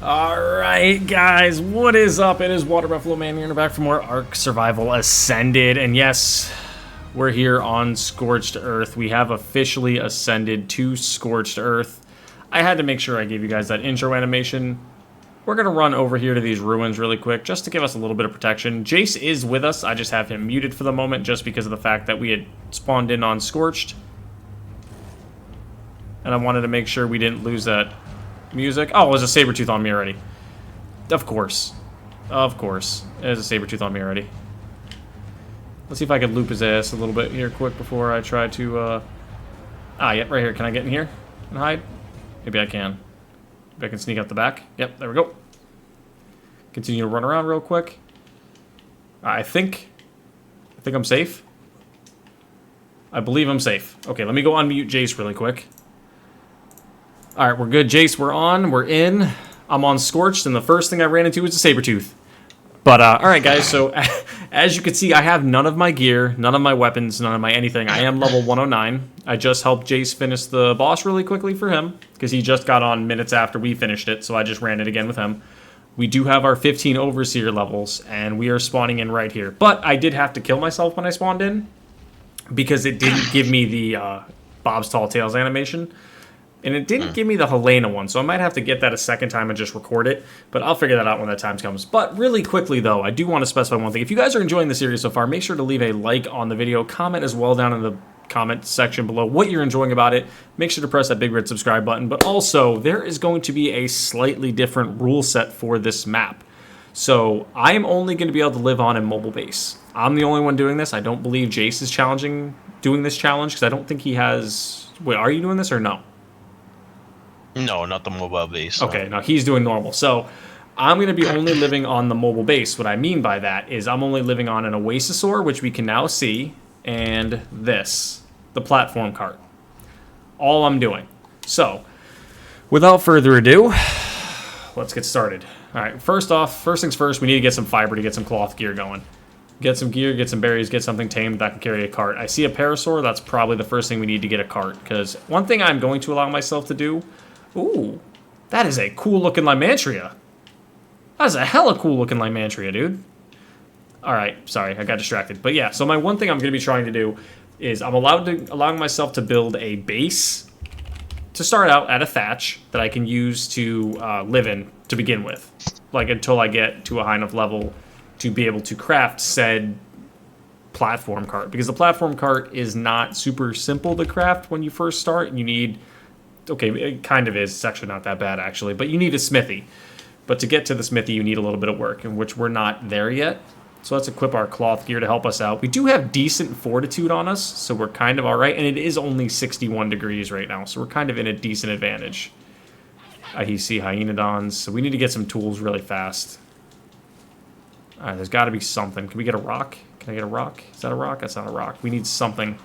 Alright guys, what is up? It is Water Buffalo Man here and back for more Ark Survival Ascended. And yes, we're here on Scorched Earth. We have officially ascended to Scorched Earth. I had to make sure I gave you guys that intro animation. We're going to run over here to these ruins really quick just to give us a little bit of protection. Jace is with us. I just have him muted for the moment just because of the fact that we had spawned in on Scorched. And I wanted to make sure we didn't lose that music. Oh, there's a saber-tooth on me already. Of course. Of course. There's a saber-tooth on me already. Let's see if I can loop his ass a little bit here quick before I try to, yep, right here. Can I get in here and hide? Maybe I can. Maybe I can sneak out the back. Yep, there we go. Continue to run around real quick. I think I'm safe. I believe I'm safe. Okay, let me go unmute Jace really quick. Alright, we're good, Jace. We're on. We're in. I'm on Scorched, and the first thing I ran into was a saber-tooth. But, alright, guys, so as you can see, I have none of my gear, none of my weapons, none of my anything. I am level 109. I just helped Jace finish the boss really quickly for him, because he just got on minutes after we finished it, so I just ran it again with him. We do have our 15 Overseer levels, and we are spawning in right here. But I did have to kill myself when I spawned in, because it didn't give me the Bob's Tall Tales animation. And it didn't give me the Helena one, so I might have to get that a second time and just record it. But I'll figure that out when that time comes. But really quickly, though, I do want to specify one thing. If you guys are enjoying the series so far, make sure to leave a like on the video. Comment as well down in the comment section below what you're enjoying about it. Make sure to press that big red subscribe button. But also, there is going to be a slightly different rule set for this map. So I am only going to be able to live on a mobile base. I'm the only one doing this. I don't believe Jace is doing this challenge, because I don't think he has... Wait, are you doing this or no? No, not the mobile base. No. Okay, now he's doing normal. So I'm going to be only living on the mobile base. What I mean by that is I'm only living on an Oasisaur, which we can now see, and this, the platform cart. All I'm doing. So, without further ado, let's get started. All right, first things first, we need to get some fiber to get some cloth gear going. Get some gear, get some berries, get something tamed that can carry a cart. I see a parasaur, that's probably the first thing we need to get a cart, because one thing I'm going to allow myself to do... Ooh, that is a cool-looking Lymantria. That is a hella cool-looking Lymantria, dude. Alright, sorry, I got distracted. But yeah, so my one thing I'm going to be trying to do is I'm allowing myself to build a base to start out at a thatch that I can use to live in to begin with. Like, until I get to a high enough level to be able to craft said platform cart. Because the platform cart is not super simple to craft when you first start. You need... Okay, it kind of is. It's actually not that bad, actually. But you need a smithy. But to get to the smithy, you need a little bit of work, in which we're not there yet. So let's equip our cloth gear to help us out. We do have decent fortitude on us, so we're kind of all right. And it is only 61 degrees right now, so we're kind of in a decent advantage. I see Additons, so we need to get some tools really fast. All right, there's got to be something. Can we get a rock? Can I get a rock? Is that a rock? That's not a rock. We need something.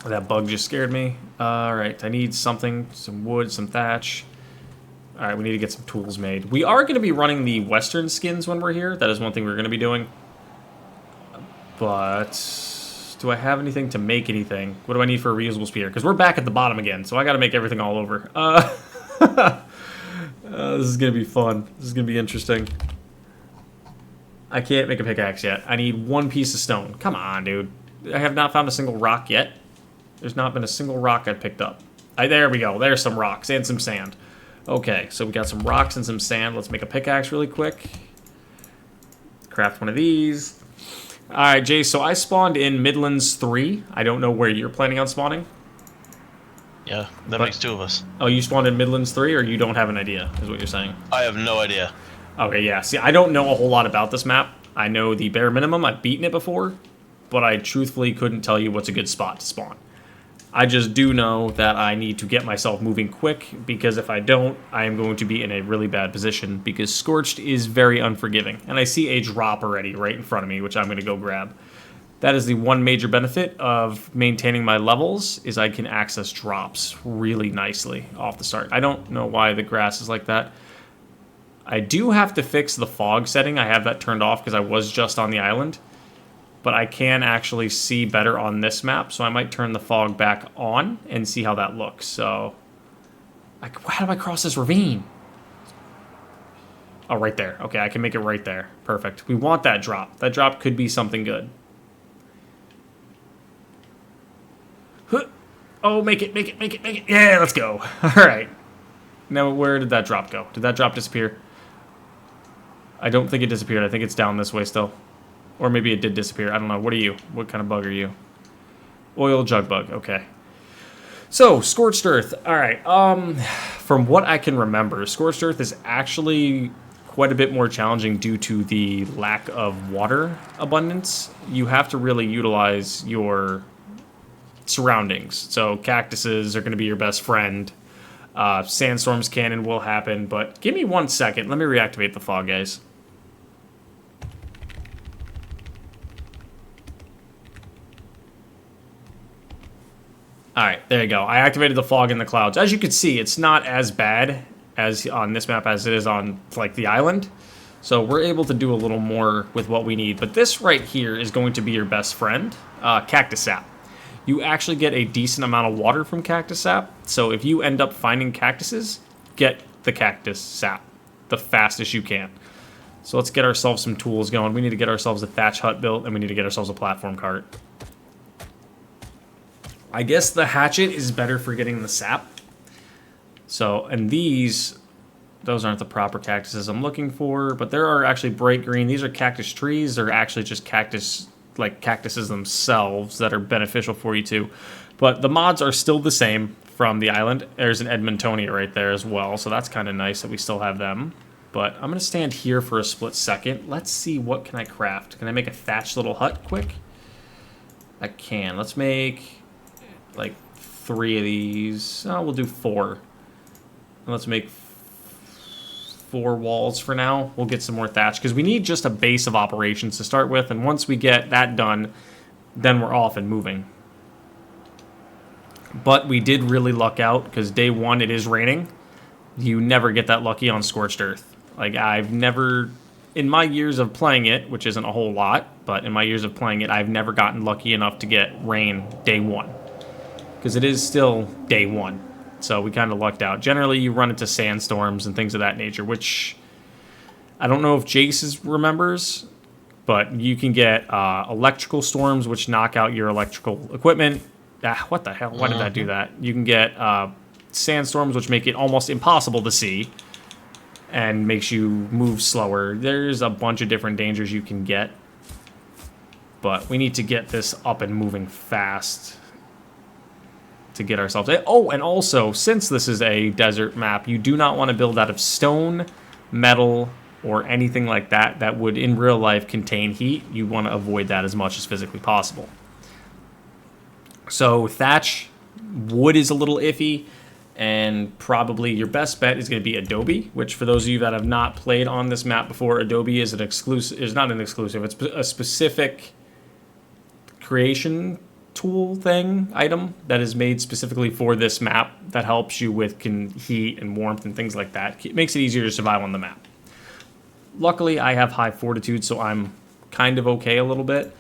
That bug just scared me. Alright, I need something, some wood, some thatch. Alright, we need to get some tools made. We are going to be running the western skins when we're here. That is one thing we're going to be doing. But do I have anything to make anything? What do I need for a reusable spear? Because we're back at the bottom again, so I got to make everything all over. This is going to be fun. This is going to be interesting. I can't make a pickaxe yet. I need one piece of stone. Come on, dude. I have not found a single rock yet. There's not been a single rock I picked up. There we go. There's some rocks and some sand. Okay, so we got some rocks and some sand. Let's make a pickaxe really quick. Craft one of these. Alright, Jay, so I spawned in Midlands 3. I don't know where you're planning on spawning. Yeah, that makes two of us. Oh, you spawned in Midlands 3, or you don't have an idea, is what you're saying? I have no idea. Okay, yeah. See, I don't know a whole lot about this map. I know the bare minimum. I've beaten it before, but I truthfully couldn't tell you what's a good spot to spawn. I just do know that I need to get myself moving quick, because if I don't, I am going to be in a really bad position, because Scorched is very unforgiving. And I see a drop already right in front of me, which I'm going to go grab. That is the one major benefit of maintaining my levels, is I can access drops really nicely off the start. I don't know why the grass is like that. I do have to fix the fog setting. I have that turned off because I was just on the island. But I can actually see better on this map, so I might turn the fog back on and see how that looks. So Like, how do I cross this ravine? Oh, right there. Okay, I can make it right there. Perfect. We want that drop. That drop could be something good. Oh, make it, make it, make it, make it. Yeah, let's go. All right. Now, where did that drop go? Did that drop disappear? I don't think it disappeared. I think it's down this way still. Or maybe it did disappear. I don't know. What are you? What kind of bug are you? Oil jug bug. Okay. So, Scorched Earth. All right. From what I can remember, Scorched Earth is actually quite a bit more challenging due to the lack of water abundance. You have to really utilize your surroundings. So, cactuses are going to be your best friend. Sandstorms cannon will happen, but give me 1 second. Let me reactivate the fog, guys. Alright, there you go. I activated the fog in the clouds. As you can see, it's not as bad as on this map as it is on, like, the island. So we're able to do a little more with what we need. But this right here is going to be your best friend, cactus sap. You actually get a decent amount of water from cactus sap. So if you end up finding cactuses, get the cactus sap the fastest you can. So let's get ourselves some tools going. We need to get ourselves a thatch hut built, and we need to get ourselves a platform cart. I guess the hatchet is better for getting the sap. So, and these, those aren't the proper cactuses I'm looking for, but there are actually bright green. These are cactus trees. They're actually just cactus, like cactuses themselves that are beneficial for you too. But the mods are still the same from the island. There's an Edmontonia right there as well, so that's kind of nice that we still have them. But I'm going to stand here for a split second. Let's see, what can I craft? Can I make a thatched little hut quick? I can. Let's make like 3 of these. Oh, we'll do 4. And let's make 4 walls for now. We'll get some more thatch because we need just a base of operations to start with. And once we get that done, then we're off and moving. But we did really luck out because day 1 it is raining. You never get that lucky on Scorched Earth. Like, I've never, in my years of playing it, which isn't a whole lot, but in my years of playing it, I've never gotten lucky enough to get rain day 1. Because it is still day 1. So we kind of lucked out. Generally, you run into sandstorms and things of that nature, which I don't know if Jace remembers, but you can get electrical storms, which knock out your electrical equipment. What the hell? Why did that do that? You can get sandstorms, which make it almost impossible to see and makes you move slower. There's a bunch of different dangers you can get, but we need to get this up and moving fast to get ourselves. Oh, and also, since this is a desert map, you do not want to build out of stone, metal, or anything like that that would in real life contain heat. You want to avoid that as much as physically possible. So thatch, wood is a little iffy, and probably your best bet is going to be Adobe, which for those of you that have not played on this map before, Adobe is an exclusive, is not an exclusive, it's a specific creation tool item that is made specifically for this map that helps you with heat and warmth and things like that. It makes it easier to survive on the map. Luckily, I have high fortitude, so I'm kind of okay a little bit,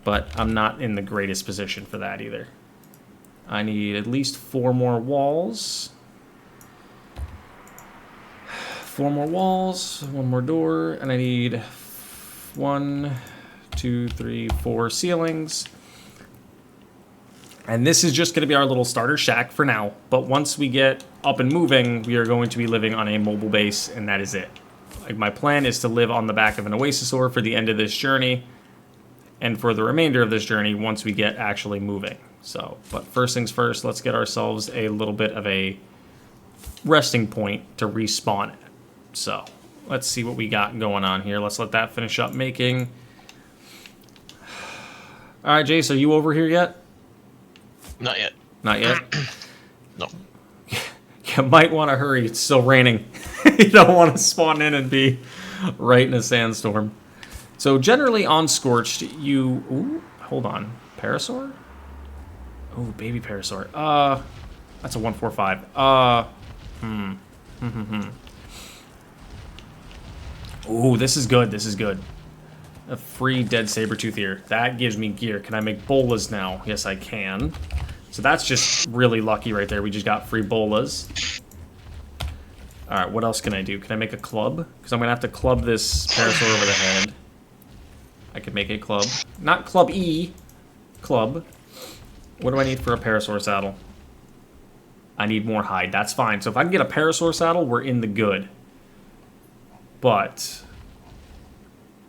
but I'm not in the greatest position for that either. I need at least 4 more walls. 4 more walls, 1 more door, and I need 1, 2, 3, 4 ceilings. And this is just going to be our little starter shack for now. But once we get up and moving, we are going to be living on a mobile base, and that is it. Like, my plan is to live on the back of an Oasisaur for the end of this journey, and for the remainder of this journey once we get actually moving. So, but first things first, let's get ourselves a little bit of a resting point to respawn at. So, let's see what we got going on here. Let's let that finish up making. All right, Jace, are you over here yet? Not yet. Not yet? No. You might want to hurry. It's still raining. You don't want to spawn in and be right in a sandstorm. So generally on Scorched, you... Ooh, hold on. Parasaur? Oh, baby Parasaur. That's a 145. Ooh, this is good. This is good. A free dead saber-tooth here. That gives me gear. Can I make bolas now? Yes, I can. So that's just really lucky right there. We just got free bolas. Alright, what else can I do? Can I make a club? Because I'm going to have to club this parasaur over the head. I could make a club. Not club E. Club. What do I need for a parasaur saddle? I need more hide. That's fine. So if I can get a parasaur saddle, we're in the good. But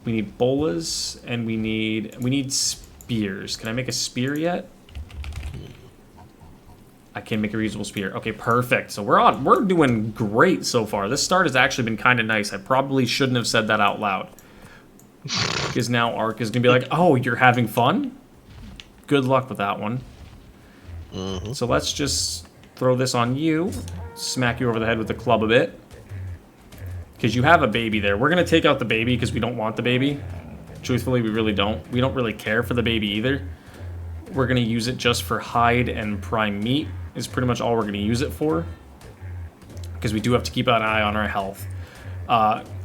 we need bolas and we need spears. Can I make a spear yet? I can make a reusable spear. Okay, perfect. So we're doing great so far. This start has actually been kind of nice. I probably shouldn't have said that out loud. Because now Ark is going to be like, oh, you're having fun? Good luck with that one. So let's just throw this on you. Smack you over the head with the club a bit. Because you have a baby there. We're going to take out the baby because we don't want the baby. Truthfully, we really don't. We don't really care for the baby either. We're going to use it just for hide and prime meat. Is pretty much all we're going to use it for. Because we do have to keep an eye on our health.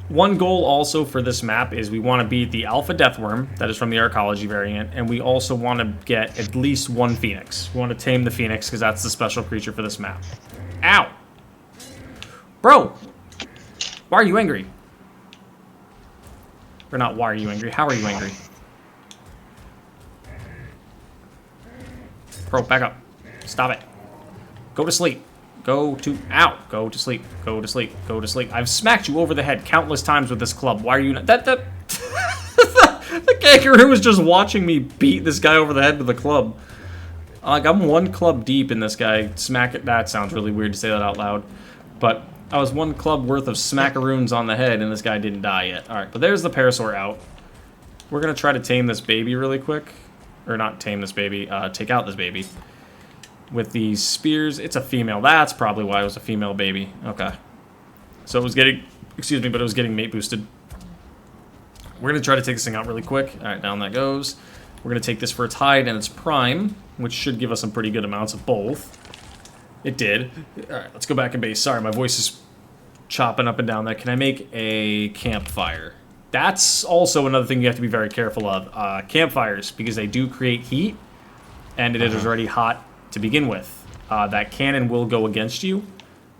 One goal also for this map is we want to beat the Alpha Deathworm, that is from the Arkology variant, and we also want to get at least one Phoenix. We want to tame the Phoenix because that's the special creature for this map. Ow! Bro! Why are you angry? Or not why are you angry, how are you angry? Bro, back up. Stop it. Go to sleep. Go to... Ow! Go to sleep. Go to sleep. Go to sleep. I've smacked you over the head countless times with this club. Why are you not... The kangaroo was just watching me beat this guy over the head with a club. Like, I'm one club deep in this guy. Smack it... That sounds really weird to say that out loud. But I was one club worth of smackaroons on the head, and this guy didn't die yet. Alright, but there's the parasaur out. We're gonna try to tame this baby really quick. Or not tame this baby. Take out this baby. With these spears, it's a female. That's probably why it was a female baby. Okay. So it was getting, excuse me, but it was getting mate boosted. We're going to try to take this thing out really quick. All right, down that goes. We're going to take this for its hide and its prime, which should give us some pretty good amounts of both. It did. All right, let's go back in base. Sorry, my voice is chopping up and down there. Can I make a campfire? That's also another thing you have to be very careful of. Campfires, because they do create heat, and it is already hot to begin with. That cannon will go against you.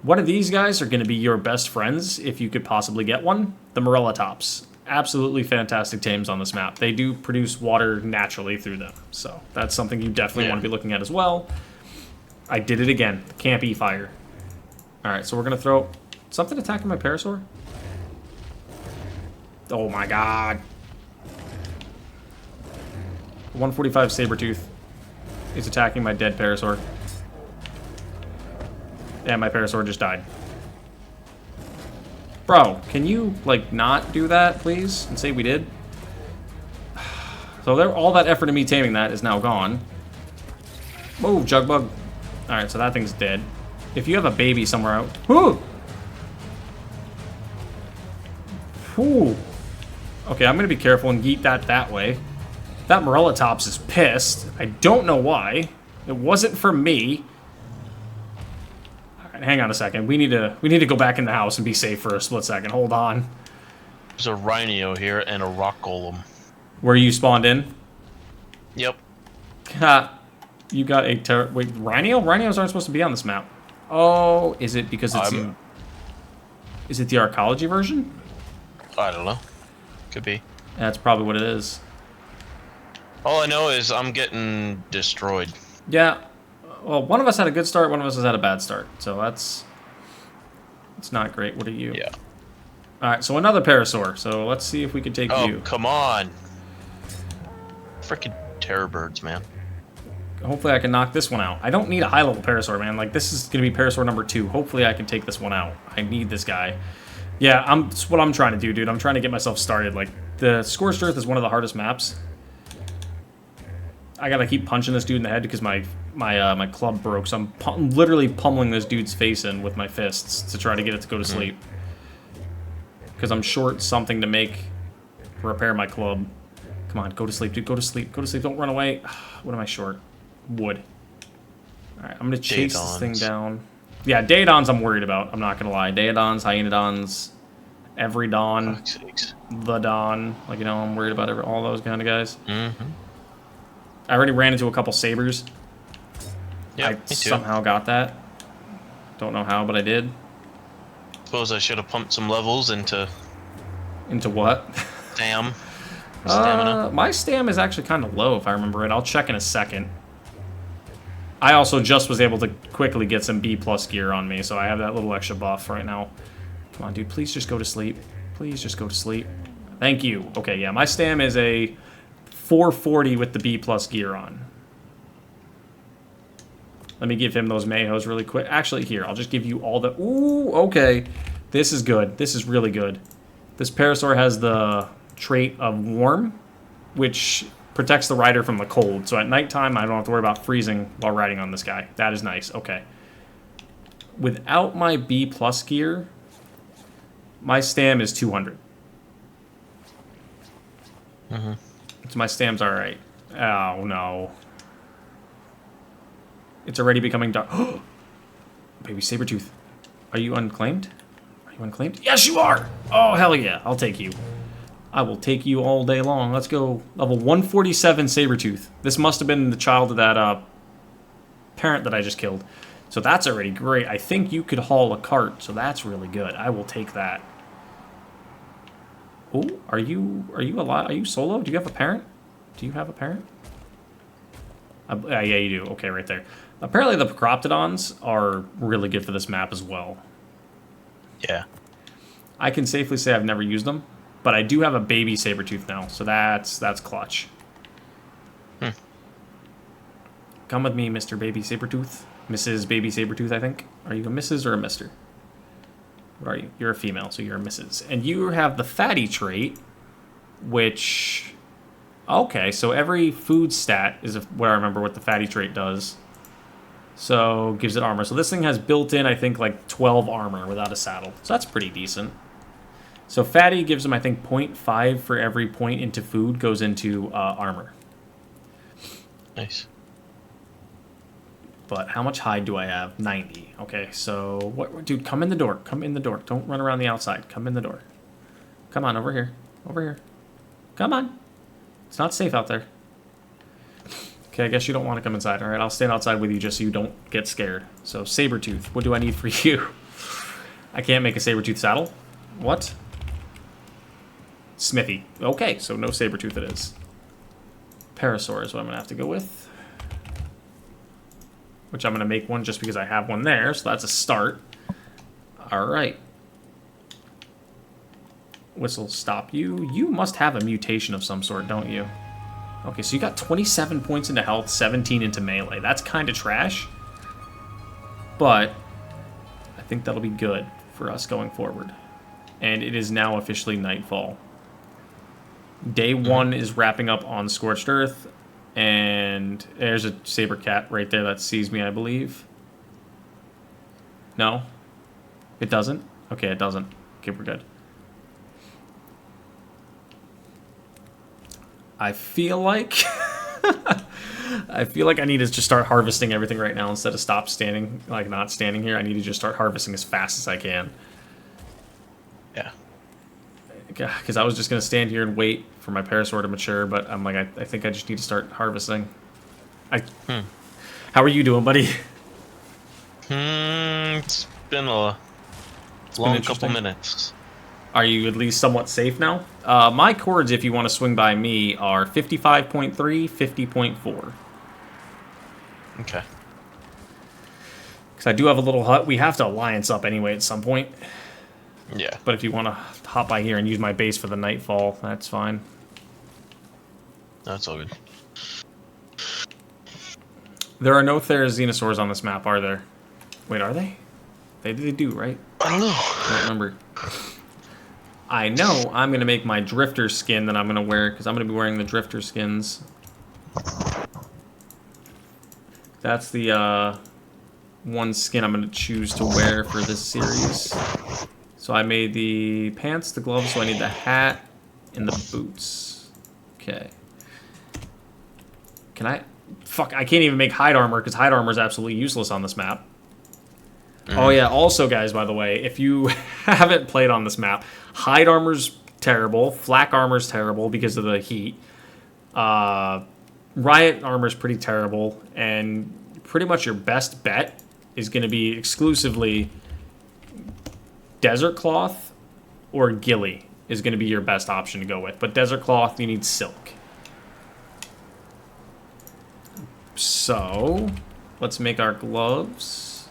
One of these guys are going to be your best friends, if you could possibly get one. The Morellatops. Absolutely fantastic tames on this map. They do produce water naturally through them. So that's something you definitely want to be looking at as well. I did it again. Camp E-Fire. Alright, so we're going to throw... Something attacking my parasaur? Oh my god. 145 Sabertooth is attacking my dead parasaur. Yeah, my parasaur just died. Bro, can you, like, not do that, please? And say we did? So there, all that effort in me taming that is now gone. Move, Jugbug. Alright, so that thing's dead. If you have a baby somewhere out... Whoo! Whoo! Okay, I'm gonna be careful and yeet that way. That Morellatops is pissed. I don't know why. It wasn't for me. All right, hang on a second. We need to go back in the house and be safe for a split second. Hold on. There's a rhino here and a rock golem. Where you spawned in? Yep. Ha. You got a wait, rhino? Rhinos aren't supposed to be on this map. Oh, is it because it's is it the Arkology version? I don't know. Could be. That's probably what it is. All I know is I'm getting destroyed. Yeah. Well, one of us had a good start, one of us has had a bad start. So it's not great. What are you? Yeah. Alright, so another parasaur. So let's see if we can take you. Oh, come on. Freaking terror birds, man. Hopefully I can knock this one out. I don't need a high-level parasaur, man. Like, this is going to be parasaur number 2. Hopefully I can take this one out. I need this guy. Yeah, that's what I'm trying to do, dude. I'm trying to get myself started. Like, the Scorched Earth is one of the hardest maps. I gotta keep punching this dude in the head because my club broke, so I'm literally pummeling this dude's face in with my fists to try to get it to go to sleep. Because I'm short something to repair my club. Come on, go to sleep, dude. Go to sleep. Go to sleep. Don't run away. What am I short? Wood. Alright, I'm gonna chase this thing down. Yeah, Additons I'm worried about. I'm not gonna lie. Additons, Hyaenodons, every Dawn, the Dawn. Like, you know, I'm worried about all those kind of guys. I already ran into a couple sabers. Yeah, I somehow got that. Don't know how, but I did. Suppose I should have pumped some levels into Into what? stamina. My stam is actually kind of low, if I remember it. I'll check in a second. I also just was able to quickly get some B+ gear on me, so I have that little extra buff right now. Come on, dude, please just go to sleep. Please just go to sleep. Thank you. Okay, yeah, my stam is a 440 with the B+ gear on. Let me give him those mayhoes really quick. Actually, here, I'll just give you all the... Ooh, okay. This is good. This is really good. This Parasaur has the trait of warm, which protects the rider from the cold. So at nighttime, I don't have to worry about freezing while riding on this guy. That is nice. Okay. Without my B+ gear, my stam is 200. Mm-hmm. So my stam's alright. Oh, no. It's already becoming dark. Baby Sabretooth. Are you unclaimed? Are you unclaimed? Yes, you are! Oh, hell yeah. I'll take you. I will take you all day long. Let's go. Level 147 Sabretooth. This must have been the child of that parent that I just killed. So that's already great. I think you could haul a cart, so that's really good. I will take that. Oh, are you alive? Are you solo? Do you have a parent? Do you have a parent? Yeah, you do. Okay, right there. Apparently the Procroptodons are really good for this map as well. Yeah. I can safely say I've never used them, but I do have a baby Sabretooth now, so that's clutch. Come with me, Mr. Baby Sabretooth. Mrs. Baby Sabretooth, I think. Are you a Mrs. or a Mr.? What are you? You're a female, so you're a Mrs. And you have the fatty trait, which... Okay, so every food stat is what I remember what the fatty trait does. So, gives it armor. So this thing has built-in, I think, like 12 armor without a saddle. So that's pretty decent. So fatty gives him, I think, 0.5 for every point into food goes into armor. Nice. But how much hide do I have? 90. Okay, so... what? Dude, come in the door. Come in the door. Don't run around the outside. Come in the door. Come on, over here. Over here. Come on. It's not safe out there. Okay, I guess you don't want to come inside. Alright, I'll stand outside with you just so you don't get scared. So, Sabretooth. What do I need for you? I can't make a Sabretooth saddle. What? Smithy. Okay, so no Sabretooth it is. Parasaur is what I'm going to have to go with. Which I'm going to make one just because I have one there, so that's a start. Alright. Whistle, stop you. You must have a mutation of some sort, don't you? Okay, so you got 27 points into health, 17 into melee. That's kind of trash. But I think that'll be good for us going forward. And it is now officially nightfall. Day 1 is wrapping up on Scorched Earth. And there's a saber cat right there that sees me, I believe. No? It doesn't? Okay, it doesn't. Okay, we're good. I feel like... I feel like I need to just start harvesting everything right now instead of stop standing, like not standing here. I need to just start harvesting as fast as I can. Yeah. Because I was just going to stand here and wait for my Parasaur to mature, but I'm like, I think I just need to start harvesting. How are you doing, buddy? It's been a long couple minutes. Are you at least somewhat safe now? My cords, if you want to swing by me, are 55.3, 50.4. Okay. Because I do have a little hut. We have to alliance up anyway at some point. Yeah. But if you want to hop by here and use my base for the nightfall, that's fine. That's all good. There are no Therizinosaurs on this map, are there? Wait, are they? They do, right? I don't know. I don't remember. I know I'm going to make my Drifter skin that I'm going to wear, because I'm going to be wearing the Drifter skins. That's the one skin I'm going to choose to wear for this series. So I made the pants, the gloves, so I need the hat and the boots. Okay. Can I... Fuck, I can't even make hide armor, because hide armor is absolutely useless on this map. Oh yeah, also guys, by the way, if you haven't played on this map, hide armor's terrible, flak armor's terrible because of the heat, riot armor's pretty terrible, and pretty much your best bet is going to be exclusively desert cloth or gilly is going to be your best option to go with. But desert cloth, you need silk. So, let's make our gloves.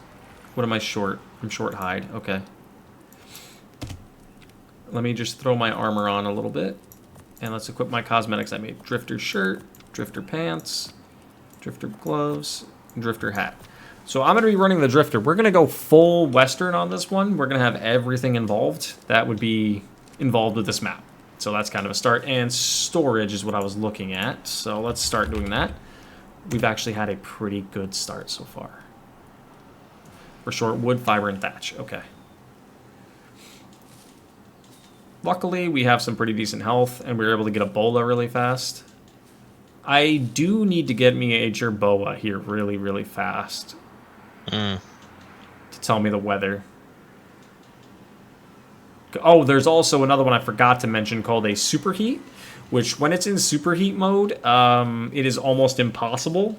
What am I short? I'm short hide. Okay. Let me just throw my armor on a little bit. And let's equip my cosmetics. I made drifter shirt, drifter pants, drifter gloves, and drifter hat. So I'm going to be running the drifter. We're going to go full western on this one. We're going to have everything involved that would be involved with this map. So that's kind of a start. And storage is what I was looking at. So let's start doing that. We've actually had a pretty good start so far. We're short wood, fiber, and thatch. Okay. Luckily, we have some pretty decent health, and we were able to get a bola really fast. I do need to get me a jerboa here really, really fast. To tell me the weather. Oh, there's also another one I forgot to mention called a superheat, which when it's in superheat mode, it is almost impossible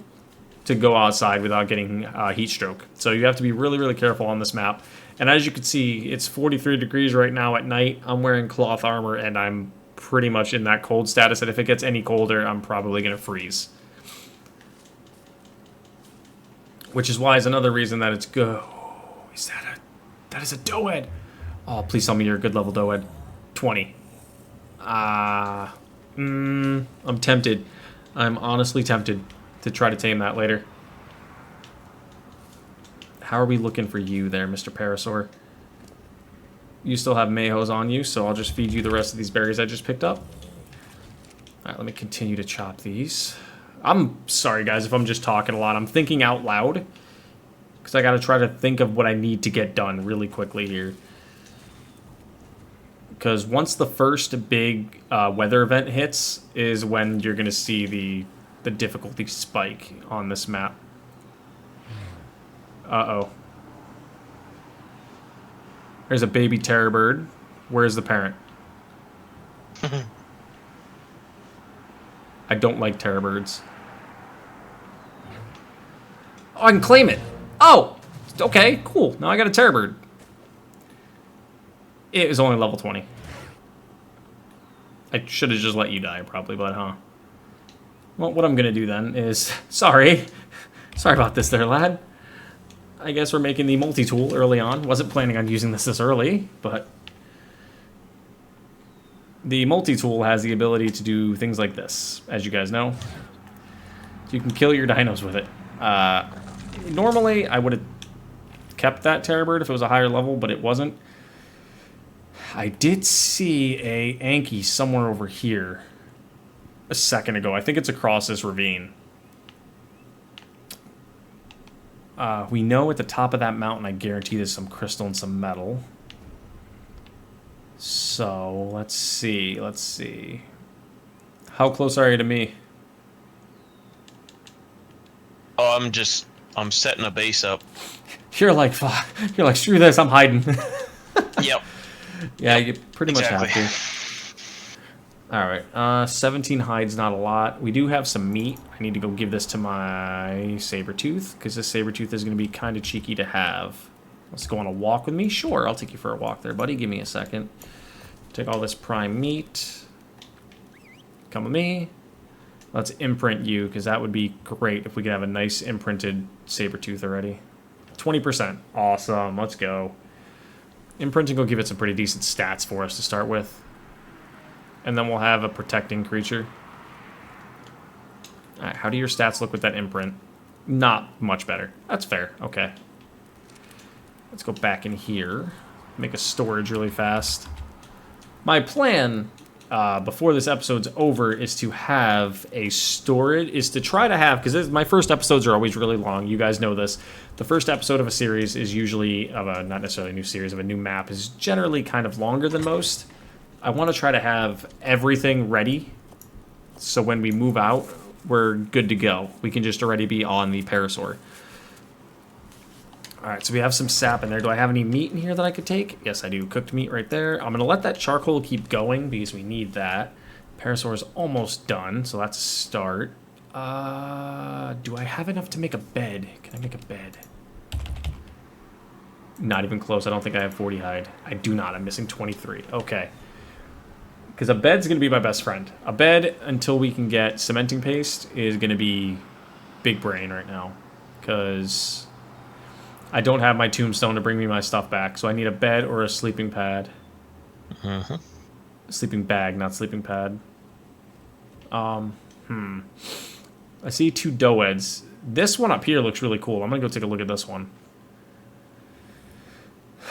to go outside without getting heat stroke. So you have to be really, really careful on this map. And as you can see, it's 43 degrees right now at night. I'm wearing cloth armor, and I'm pretty much in that cold status that if it gets any colder, I'm probably going to freeze. Which is why is another reason that it's good. Oh, that is a doehead. Oh, please tell me you're a good level doehead. 20. I'm tempted. I'm honestly tempted to try to tame that later. How are we looking for you there, Mr. Parasaur? You still have mayhoes on you, so I'll just feed you the rest of these berries I just picked up. Alright, let me continue to chop these. I'm sorry, guys, if I'm just talking a lot. I'm thinking out loud. Because I gotta try to think of what I need to get done really quickly here. Because once the first big weather event hits is when you're gonna see the difficulty spike on this map. Uh-oh. There's a baby terror bird. Where's the parent? I don't like terror birds. Oh, I can claim it. Oh! Okay, cool. Now I got a terror bird. It is only level 20. I should have just let you die, probably, but huh. Well, what I'm gonna do then is... Sorry. Sorry about this there, lad. I guess we're making the multi-tool early on. Wasn't planning on using this early, but... The multi-tool has the ability to do things like this, as you guys know. You can kill your dinos with it. Normally, I would have kept that terror bird if it was a higher level, but it wasn't. I did see a Anki somewhere over here a second ago. I think it's across this ravine. We know at the top of that mountain, I guarantee there's some crystal and some metal. So, let's see, let's see. How close are you to me? Oh, I'm setting a base up. You're like, screw this, I'm hiding. Yep. Yeah, you pretty much have to. Alright, 17 hides, not a lot. We do have some meat. I need to go give this to my Sabertooth, because this Sabertooth is going to be kind of cheeky to have. Let's go on a walk with me. Sure, I'll take you for a walk there, buddy. Give me a second. Take all this prime meat. Come with me. Let's imprint you, because that would be great if we could have a nice imprinted Sabertooth already. 20%. Awesome. Let's go. Imprinting will give it some pretty decent stats for us to start with. And then we'll have a protecting creature. Alright, how do your stats look with that imprint? Not much better. That's fair. Okay. Let's go back in here. Make a storage really fast. My plan, before this episode's over, is to have a storage, is to try to have, because my first episodes are always really long, you guys know this. The first episode of a series is usually, not necessarily a new series, of a new map, is generally kind of longer than most. I want to try to have everything ready, so when we move out, we're good to go. We can just already be on the Parasaur. Alright, so we have some sap in there. Do I have any meat in here that I could take? Yes, I do. Cooked meat right there. I'm going to let that charcoal keep going because we need that. Parasaur is almost done, so that's a start. Do I have enough to make a bed? Can I make a bed? Not even close. I don't think I have 40 hide. I do not. I'm missing 23. Okay. Because a bed's going to be my best friend. A bed, until we can get cementing paste, is going to be big brain right now. Because I don't have my tombstone to bring me my stuff back. So I need a bed or a sleeping pad. Sleeping bag, not sleeping pad. I see 2 doeds. This one up here looks really cool. I'm going to go take a look at this one.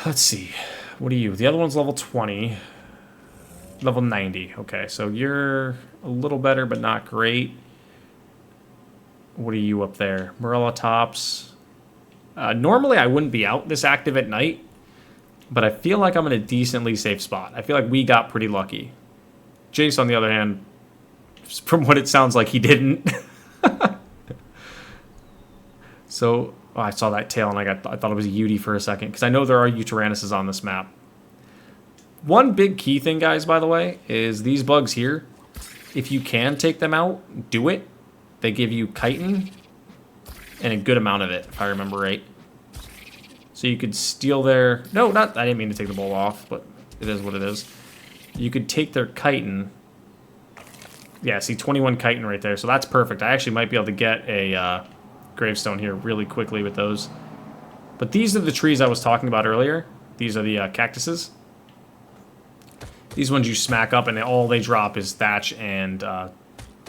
Let's see. What are you? The other one's level 20. Level 90. Okay, so you're a little better, but not great. What are you up there? Morella tops. Normally, I wouldn't be out this active at night, but I feel like I'm in a decently safe spot. I feel like we got pretty lucky. Jace, on the other hand, from what it sounds like, he didn't. So, oh, I saw that tail and I thought it was a Uti for a second, because I know there are Utyrannuses on this map. One big key thing, guys, by the way, is these bugs here. If you can take them out, do it. They give you chitin and a good amount of it, if I remember right. So you could steal their... No, not... I didn't mean to take the bowl off, but it is what it is. You could take their chitin. Yeah, see, 21 chitin right there. So that's perfect. I actually might be able to get a gravestone here really quickly with those. But these are the trees I was talking about earlier. These are the cactuses. These ones you smack up, and all they drop is thatch and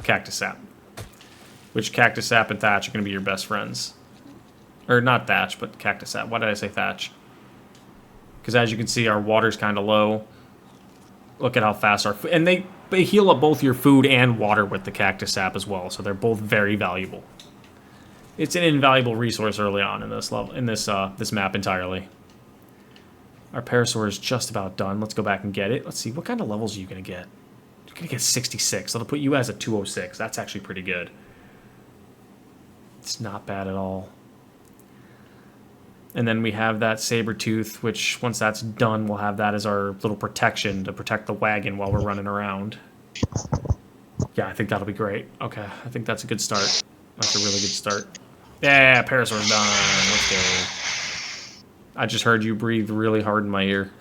cactus sap. Which cactus sap and thatch are going to be your best friends. Or not thatch, but cactus sap. Why did I say thatch? Because as you can see, our water's kind of low. Look at how fast our... And they heal up both your food and water with the cactus sap as well. So they're both very valuable. It's an invaluable resource early on in this level, in this map entirely. Our Parasaur is just about done. Let's go back and get it. Let's see, what kind of levels are you going to get? You're going to get 66. So they'll put you as a 206. That's actually pretty good. It's not bad at all. And then we have that saber-tooth, which once that's done, we'll have that as our little protection to protect the wagon while we're running around. Yeah, I think that'll be great. Okay, I think that's a good start. That's a really good start. Yeah, Parasaur's done. Let's go. I just heard you breathe really hard in my ear.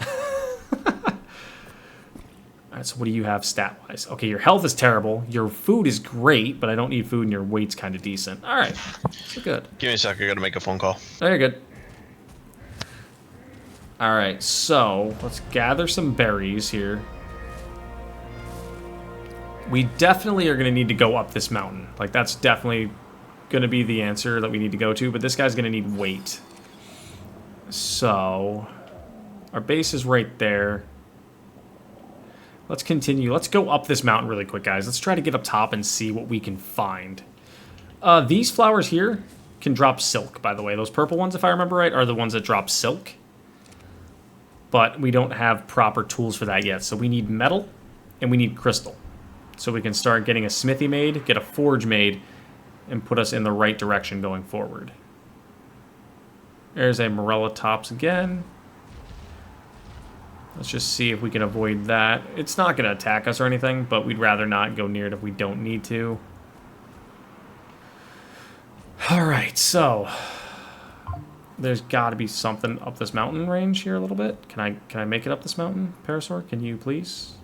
Alright, so what do you have stat-wise? Okay, your health is terrible. Your food is great, but I don't need food, and your weight's kind of decent. Alright, so good. Give me a sec, I gotta make a phone call. Oh, you're good. Alright, so let's gather some berries here. We definitely are going to need to go up this mountain. Like, that's definitely going to be the answer that we need to go to, but this guy's going to need weight. So, our base is right there. Let's continue. Let's go up this mountain really quick, guys. Let's try to get up top and see what we can find. These flowers here can drop silk, by the way. Those purple ones, if I remember right, are the ones that drop silk. But we don't have proper tools for that yet. So we need metal and we need crystal. So we can start getting a smithy made, get a forge made, and put us in the right direction going forward. There's a Morella Tops again. Let's just see if we can avoid that. It's not going to attack us or anything, but we'd rather not go near it if we don't need to. Alright, so... There's got to be something up this mountain range here a little bit. Can I make it up this mountain, Parasaur? Can you please?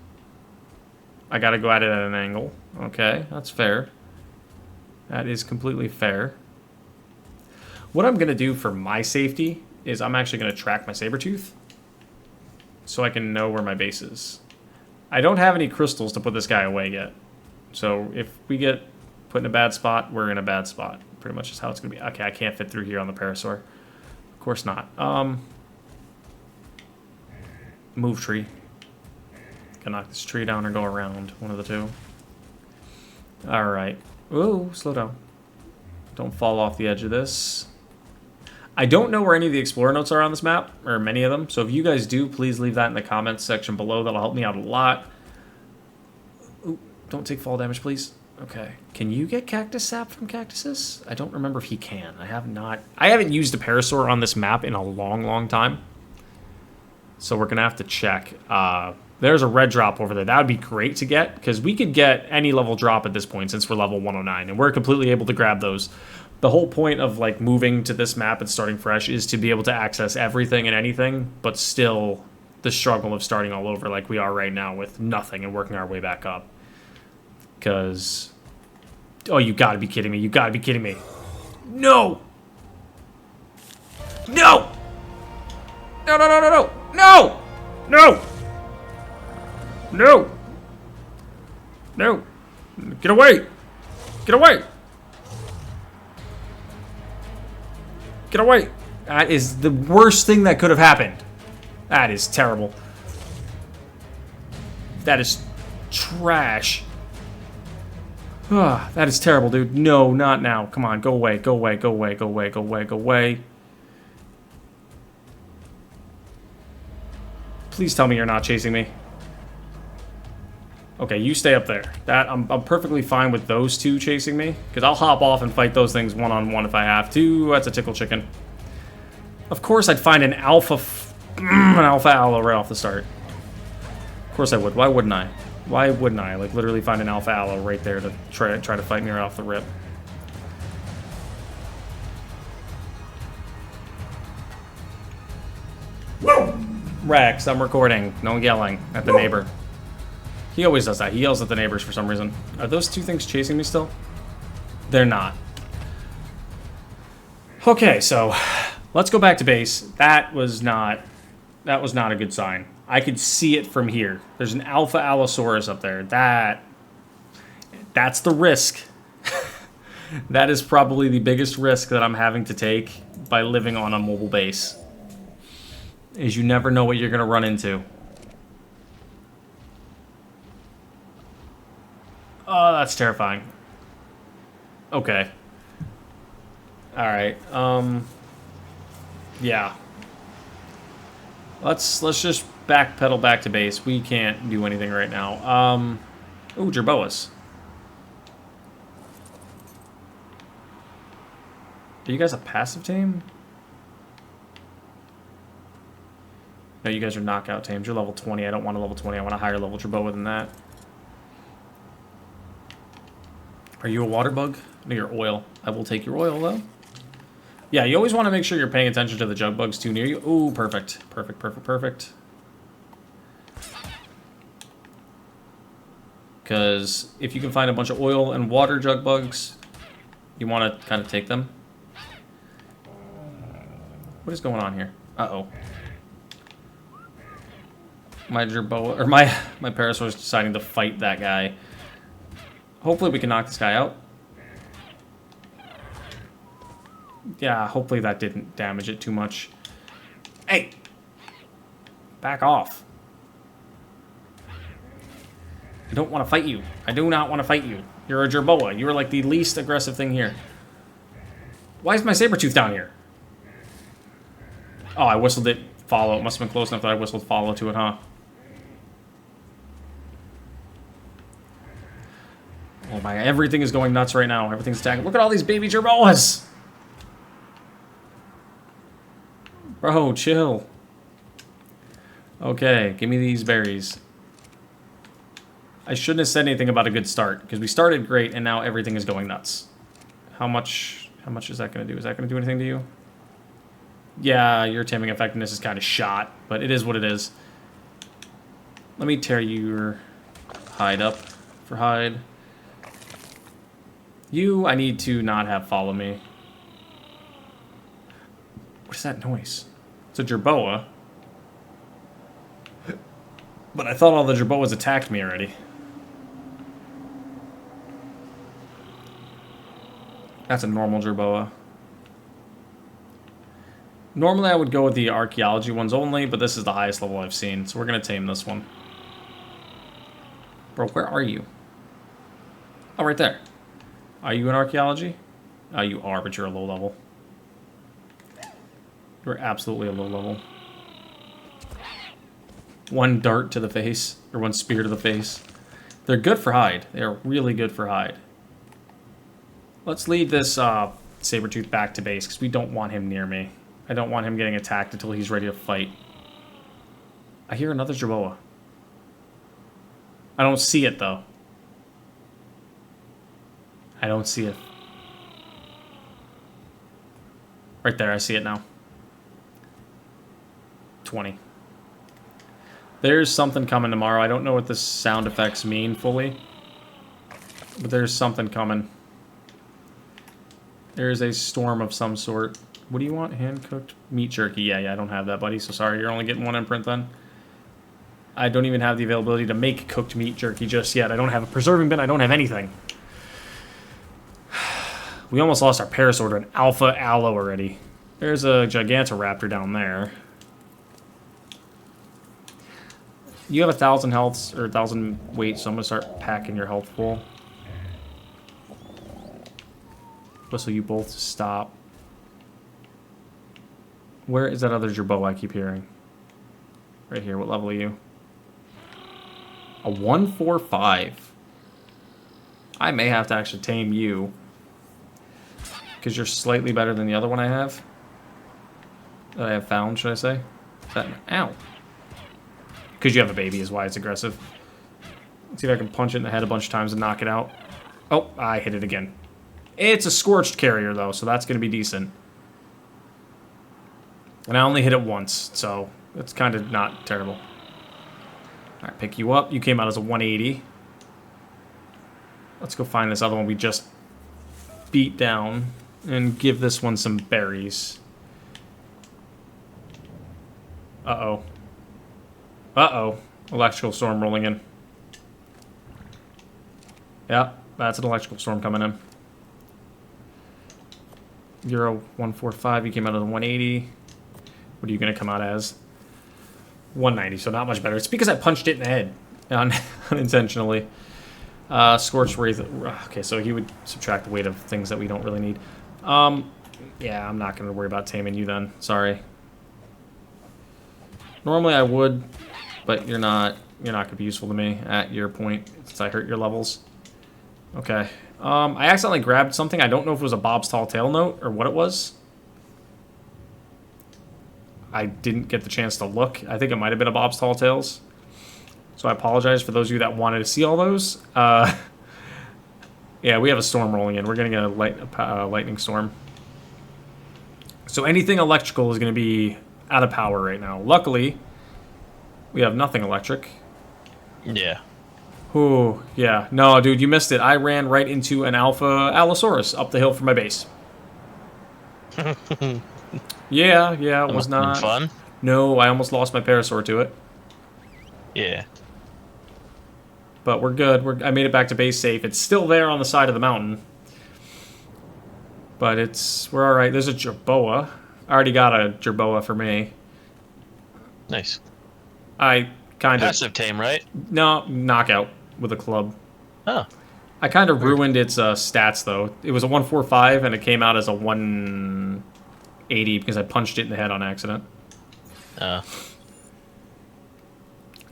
I got to go at it at an angle. Okay, that's fair. That is completely fair. What I'm going to do for my safety is I'm actually going to track my saber-tooth so I can know where my base is. I don't have any crystals to put this guy away yet. So if we get put in a bad spot, we're in a bad spot. Pretty much is how it's going to be. Okay, I can't fit through here on the Parasaur. Of course not. Move tree. Can knock this tree down or go around. One of the two. Alright. Ooh, slow down. Don't fall off the edge of this. I don't know where any of the Explorer notes are on this map, or many of them, so if you guys do, please leave that in the comments section below. That'll help me out a lot. Ooh, don't take fall damage, please. Okay. Can you get cactus sap from cactuses? I don't remember if he can. I haven't used a Parasaur on this map in a long, long time. So we're going to have to check. There's a red drop over there. That would be great to get, because we could get any level drop at this point since we're level 109, and we're completely able to grab those. The whole point of, like, moving to this map and starting fresh is to be able to access everything and anything, but still the struggle of starting all over like we are right now with nothing and working our way back up. Because... Oh, you gotta be kidding me. You gotta be kidding me. No! No! No, no, no, no, no! No! No! No! No! Get away! Get away! Get away! That is the worst thing that could have happened. That is terrible. That is trash. That is terrible, dude. No, not now. Come on, go away, go away, go away, go away, go away, go away. Please tell me you're not chasing me. Okay, you stay up there. I'm perfectly fine with those two chasing me, because I'll hop off and fight those things one-on-one if I have to. That's a tickle chicken. Of course I'd find an alpha aloe right off the start. Of course I would. Why wouldn't I? Why wouldn't I? Like, literally find an alpha aloe right there to try to fight me right off the rip. Rex, I'm recording. No yelling at the neighbor. He always does that. He yells at the neighbors for some reason. Are those two things chasing me still? They're not. Okay, so let's go back to base. That was not a good sign. I could see it from here. There's an alpha allosaurus up there. That's the risk. That is probably the biggest risk that I'm having to take by living on a mobile base. Is you never know what you're going to run into. Oh, that's terrifying. Okay. Alright, yeah. Let's just backpedal back to base. We can't do anything right now. Ooh, Jerboas. Are you guys a passive tame? No, you guys are knockout tames. You're level 20. I don't want a level 20. I want a higher level Jerboa than that. Are you a water bug? No, you're oil. I will take your oil, though. Yeah, you always want to make sure you're paying attention to the jug bugs too near you. Ooh, perfect. Perfect, perfect, perfect. Because if you can find a bunch of oil and water jug bugs, you want to kind of take them. What is going on here? Uh-oh. My Jerboa, or my Parasaur is deciding to fight that guy. Hopefully we can knock this guy out. Yeah, hopefully that didn't damage it too much. Hey! Back off. I don't want to fight you. I do not want to fight you. You're a Jerboa. You are like the least aggressive thing here. Why is my Sabertooth down here? Oh, I whistled it follow. It must have been close enough that I whistled follow to it, huh? Oh my, everything is going nuts right now. Everything's attacking. Look at all these baby Jerboas! Bro, chill. Okay, give me these berries. I shouldn't have said anything about a good start, because we started great, and now everything is going nuts. How much is that going to do? Is that going to do anything to you? Yeah, your taming effectiveness is kind of shot, but it is what it is. Let me tear your hide up for hide. You, I need to not have follow me. What is that noise? It's a Jerboa. But I thought all the Jerboas attacked me already. That's a normal Jerboa. Normally I would go with the Arkology ones only, but this is the highest level I've seen, so we're going to tame this one. Bro, where are you? Oh, right there. Are you an Arkology? Oh, you are, but you're a low level. You're absolutely a low level. One dart to the face, or one spear to the face. They're good for hide. They are really good for hide. Let's lead this Sabertooth back to base, because we don't want him near me. I don't want him getting attacked until he's ready to fight. I hear another Jerboa. I don't see it, though. I don't see it. Right there, I see it now. 20. There's something coming tomorrow. I don't know what the sound effects mean fully. But there's something coming. There's a storm of some sort. What do you want? Hand-cooked meat jerky. Yeah, I don't have that, buddy. So sorry, you're only getting one imprint then. I don't even have the availability to make cooked meat jerky just yet. I don't have a preserving bin. I don't have anything. We almost lost our Parasaur to an Alpha Aloe already. There's a Gigantoraptor down there. You have 1,000 healths, or 1,000 weight, so I'm going to start packing your health full. Whistle you both stop. Where is that other Jerboa I keep hearing? Right here. What level are you? A 145. I may have to actually tame you. Because you're slightly better than the other one I have. That I have found, should I say? Is that, ow. Because you have a baby is why it's aggressive. Let's see if I can punch it in the head a bunch of times and knock it out. Oh, I hit it again. It's a Scorched carrier, though, so that's going to be decent. And I only hit it once, so it's kind of not terrible. Alright, pick you up. You came out as a 180. Let's go find this other one we just beat down and give this one some berries. Uh-oh. Uh-oh. Electrical storm rolling in. Yep, that's an electrical storm coming in. Euro 145, you came out as a 180. What are you going to come out as? 190, so not much better. It's because I punched it in the head unintentionally. Scorched Wraith. Okay, so he would subtract the weight of things that we don't really need. Yeah, I'm not going to worry about taming you then. Sorry. Normally I would, but you're not going to be useful to me at your point since I hurt your levels. Okay. I accidentally grabbed something. I don't know if it was a Bob's Tall Tale note or what it was. I didn't get the chance to look. I think it might have been a Bob's Tall Tales. So I apologize for those of you that wanted to see all those. Yeah, we have a storm rolling in. We're getting a lightning storm. So anything electrical is going to be out of power right now. Luckily, we have nothing electric. Yeah. Ooh, yeah. No, dude, you missed it. I ran right into an Alpha Allosaurus up the hill from my base. Yeah, it was not fun. No, I almost lost my Parasaur to it. Yeah. But we're good. I made it back to base safe. It's still there on the side of the mountain. But we're all right. There's a Jerboa. I already got a Jerboa for me. Nice. I kind of passive tame, right? No, knockout with a club. Oh. I kind of ruined its stats though. It was a 145 and it came out as a 180 because I punched it in the head on accident.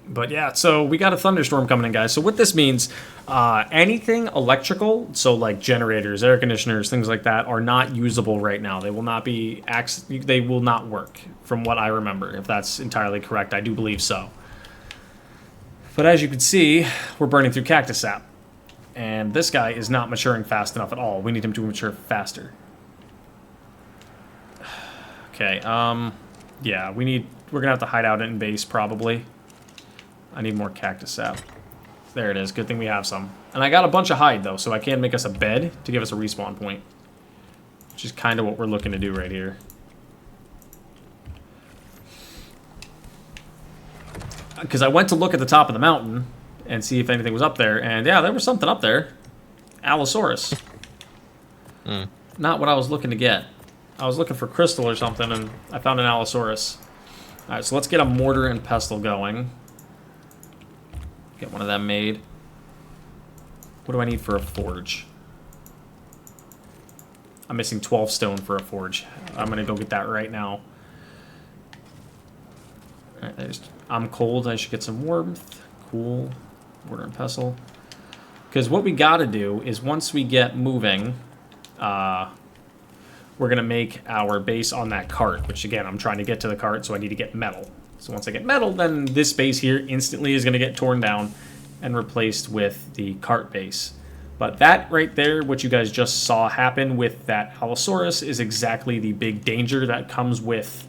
But yeah, so we got a thunderstorm coming in, guys. So what this means, anything electrical, so like generators, air conditioners, things like that, are not usable right now. They will not be, they will not work, from what I remember. If that's entirely correct, I do believe so. But as you can see, we're burning through cactus sap. And this guy is not maturing fast enough at all. We need him to mature faster. Okay, yeah, we're gonna have to hide out in base, probably. I need more cactus sap. There it is. Good thing we have some. And I got a bunch of hide, though, so I can make us a bed to give us a respawn point. Which is kind of what we're looking to do right here. Because I went to look at the top of the mountain and see if anything was up there. And, yeah, there was something up there. Allosaurus. Not what I was looking to get. I was looking for crystal or something, and I found an Allosaurus. Alright, so let's get a mortar and pestle going. Get one of them made. What do I need for a forge? I'm missing 12 stone for a forge. I'm gonna go get that right now. Alright, I'm cold. I should get some warmth. Cool. Mortar and pestle. Because what we gotta do is once we get moving, we're gonna make our base on that cart, which again, I'm trying to get to the cart, so I need to get metal. So once I get metal, then this base here instantly is going to get torn down and replaced with the cart base. But that right there, what you guys just saw happen with that Allosaurus, is exactly the big danger that comes with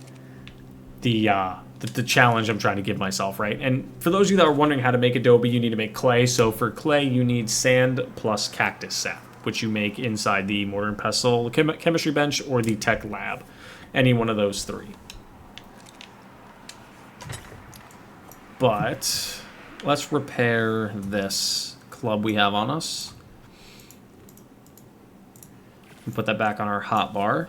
the challenge I'm trying to give myself, right? And for those of you that are wondering how to make adobe, you need to make clay. So for clay, you need sand plus cactus sap, which you make inside the mortar and pestle chemistry bench or the tech lab. Any one of those three. But let's repair this club we have on us. And put that back on our hotbar.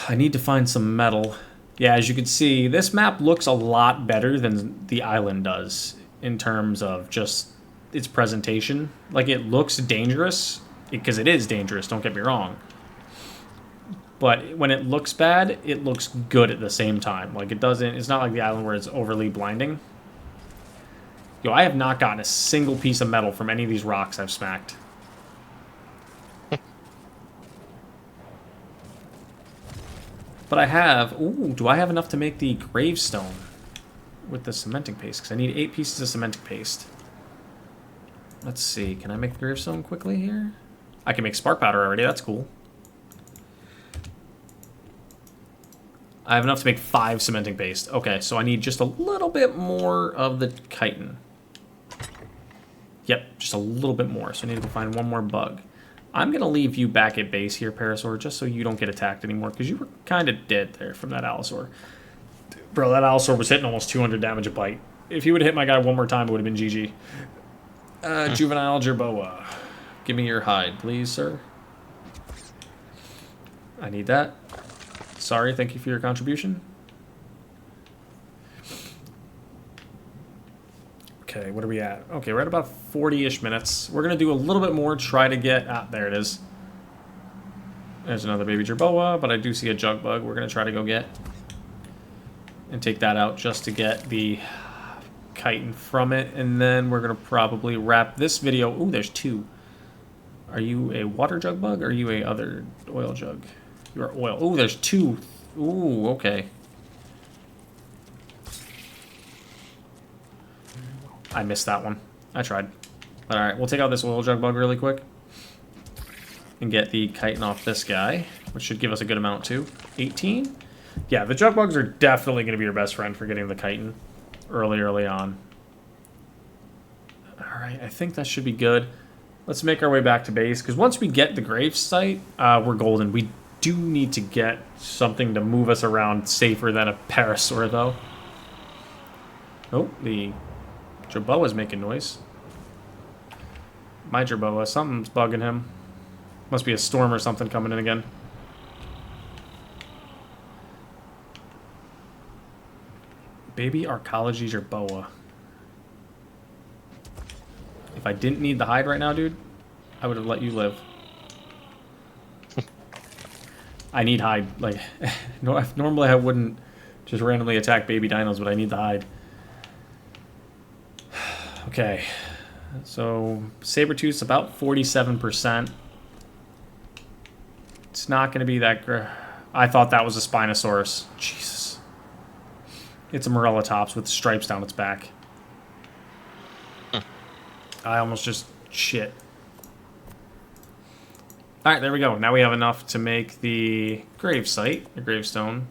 I need to find some metal. Yeah, as you can see, this map looks a lot better than the island does in terms of just its presentation. Like, it looks dangerous, because it is dangerous, don't get me wrong. But when it looks bad, it looks good at the same time. Like, it's not like the island where it's overly blinding. Yo, I have not gotten a single piece of metal from any of these rocks I've smacked. But I have... Ooh, do I have enough to make the gravestone with the cementing paste? Because I need 8 pieces of cementing paste. Let's see. Can I make the gravestone quickly here? I can make spark powder already. That's cool. I have enough to make 5 cementing paste. Okay, so I need just a little bit more of the chitin. Yep, just a little bit more. So I need to go find one more bug. I'm going to leave you back at base here, Parasaur, just so you don't get attacked anymore, because you were kind of dead there from that Allosaur. Bro, that Allosaur was hitting almost 200 damage a bite. If he would have hit my guy one more time, it would have been GG. Juvenile Jerboa. Give me your hide, please, sir. I need that. Sorry, thank you for your contribution. Okay, what are we at? Okay, we're at about 40-ish minutes. We're going to do a little bit more, try to get... Ah, there it is. There's another baby Jerboa, but I do see a jug bug we're going to try to go get. And take that out just to get the chitin from it. And then we're going to probably wrap this video... Ooh, there's 2. Are you a water jug bug or are you a other oil jug? You are oil. Ooh, there's 2. Ooh, okay. I missed that one. I tried. But alright, we'll take out this oil jug bug really quick. And get the chitin off this guy, which should give us a good amount too. 18? Yeah, the jug bugs are definitely going to be your best friend for getting the chitin early on. Alright, I think that should be good. Let's make our way back to base, because once we get the grave site, we're golden. We do need to get something to move us around safer than a Parasaur, though. Oh, the Jerboa's making noise. My Jerboa, something's bugging him. Must be a storm or something coming in again. Baby Arkology Jerboa. If I didn't need the hide right now, dude, I would have let you live. I need hide. Like, normally I wouldn't just randomly attack baby dinos, but I need the hide. Okay, so Sabertooth's about 47%. It's not going to be that great. I thought that was a Spinosaurus. Jesus. It's a Morellatops with stripes down its back. I almost just shit. Alright, there we go. Now we have enough to make the grave site, the gravestone.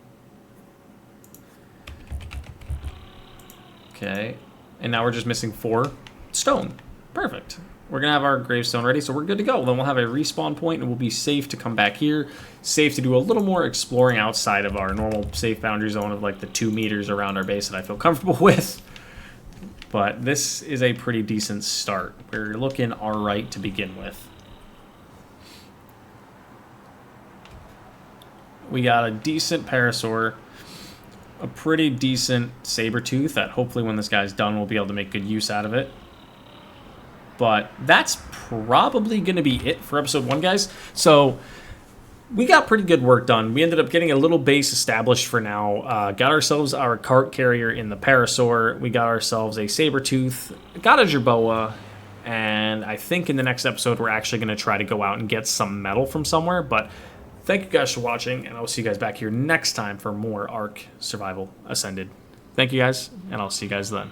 Okay. And now we're just missing 4 stone. Perfect. We're going to have our gravestone ready, so we're good to go. Then we'll have a respawn point, and we'll be safe to come back here. Safe to do a little more exploring outside of our normal safe boundary zone of like the 2 meters around our base that I feel comfortable with. But this is a pretty decent start. We're looking alright to begin with. We got a decent Parasaur. A pretty decent Sabertooth that hopefully when this guy's done we'll be able to make good use out of it. But that's probably going to be it for episode 1, guys. So we got pretty good work done. We ended up getting a little base established for now. Got ourselves our cart carrier in the Parasaur. We got ourselves a Sabertooth. Got a Jerboa. And I think in the next episode we're actually going to try to go out and get some metal from somewhere. But thank you guys for watching, and I'll see you guys back here next time for more Ark Survival Ascended. Thank you guys, and I'll see you guys then.